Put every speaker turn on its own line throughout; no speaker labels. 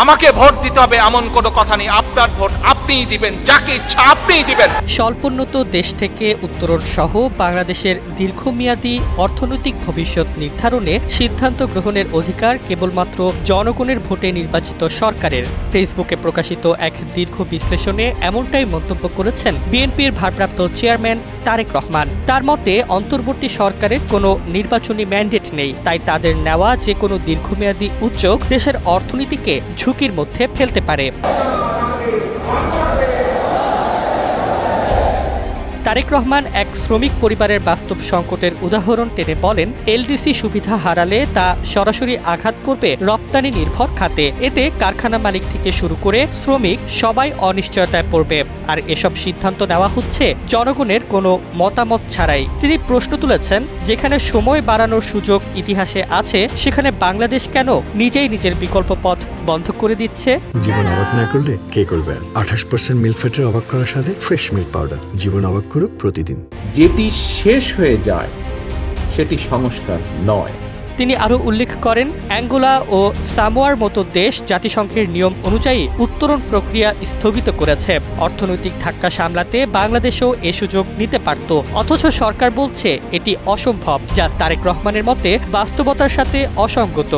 আমাকে ভোট দিতে হবে এমন কোনো কথা নেই। আপনার ভোট আপনিই দিবেন, যাকে ইচ্ছা আপনিই দিবেন।
স্বল্পোন্নত দেশ থেকে উত্তরণ সহ বাংলাদেশের দীর্ঘমেয়াদী অর্থনৈতিক ভবিষ্যৎ নির্ধারণে সিদ্ধান্ত গ্রহণের অধিকার কেবলমাত্র জনগণের ভোটে নির্বাচিত সরকারের। ফেসবুকে প্রকাশিত এক দীর্ঘ বিশ্লেষণে এমনটাই মন্তব্য করেছেন বিএনপির ভারপ্রাপ্ত চেয়ারম্যান তারেক রহমান। তার মতে অন্তর্বর্তী সরকারের কোনো নির্বাচনী ম্যান্ডেট নেই, তাই তাদের নেওয়া যে কোনো দীর্ঘমেয়াদী উদ্যোগ দেশের অর্থনীতিকে ঝুঁকির মধ্যে ফেলতে পারে। তারেক রহমান এক শ্রমিক পরিবারের বাস্তব সংকটের উদাহরণ টেনে বলেন, এলডিসি সুবিধা হারালে তা সরাসরি আঘাত করবে রপ্তানি নির্ভর খাতে। এতে কারখানা মালিক থেকে শুরু করে শ্রমিক সবাই অনিশ্চয়তায় পড়বে। আর এসব সিদ্ধান্ত নেওয়া হচ্ছে জনগণের কোনো মতামত ছাড়াই। তিনি প্রশ্ন তুলেছেন, যেখানে সময় বাড়ানোর সুযোগ ইতিহাসে আছে, সেখানে বাংলাদেশ কেন নিজেই নিজের বিকল্প পথ বন্ধ করে দিচ্ছে?
জীবন অবাক না করলে কে করবে? 28% মিল্ক ফ্যাটের অবাক করার সাথে ফ্রেশ মিল্ক পাউডার। জীবন অবাক করুক প্রতিদিন।
যেটি শেষ হয়ে যায় সেটি সংস্কার নয়।
তিনি আরও উল্লেখ করেন, অ্যাঙ্গোলা ও সামোয়ার মতো দেশ জাতিসংঘের নিয়ম অনুযায়ী উত্তরণ প্রক্রিয়া স্থগিত করেছে। অর্থনৈতিক ধাক্কা সামলাতে বাংলাদেশও এ সুযোগ নিতে পারত, অথচ সরকার বলছে এটি অসম্ভব, যা তারেক রহমানের মতে বাস্তবতার সাথে অসঙ্গত।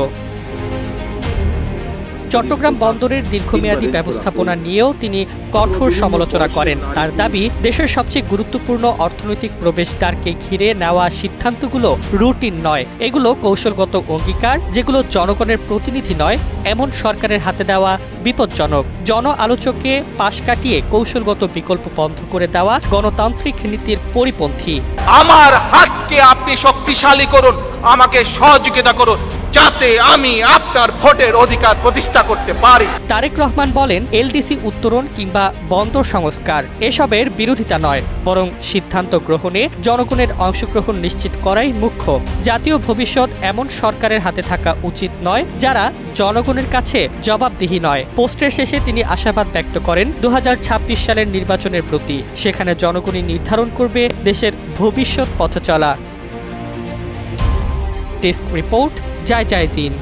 চট্টগ্রাম বন্দরের দীর্ঘমেয়াদী ব্যবস্থাপনা নিয়েও তিনি কঠোর সমালোচনা করেন। তার দাবি, দেশের সবচেয়ে গুরুত্বপূর্ণ অর্থনৈতিক প্রবেশদ্বারকে ঘিরে নেওয়া সিদ্ধান্তগুলো রুটিন নয়, এগুলো কৌশলগত অঙ্গীকার, যেগুলো জনগণের প্রতিনিধি নয় এমন সরকারের হাতে দেওয়া বিপজ্জনক। জন আলোচকে পাশ কাটিয়ে কৌশলগত বিকল্প বন্ধ করে দেওয়া গণতান্ত্রিক নীতির পরিপন্থী।
আমার হাতকে আপনি শক্তিশালী করুন, আমাকে সহযোগিতা করুন, যাতে আমি আপনার ভোটের অধিকার প্রতিষ্ঠা করতে পারি।
তারেক রহমান বলেন, এলডিসি উত্তরণ কিংবা বন্দর সংস্কার এসবের বিরোধিতা নয়, বরং সিদ্ধান্ত গ্রহণে জনগণের অংশগ্রহণ নিশ্চিত করাই মুখ্য। জাতীয় ভবিষ্যৎ এমন সরকারের হাতে থাকা উচিত নয় যারা জনগণের কাছে জবাবদিহি নয়। পোস্টের শেষে তিনি আশাবাদ ব্যক্ত করেন 2026 সালের নির্বাচনের প্রতি। সেখানে জনগণই নির্ধারণ করবে দেশের ভবিষ্যৎ পথচলা। ডেস্ক রিপোর্ট, জয় জয় দিন।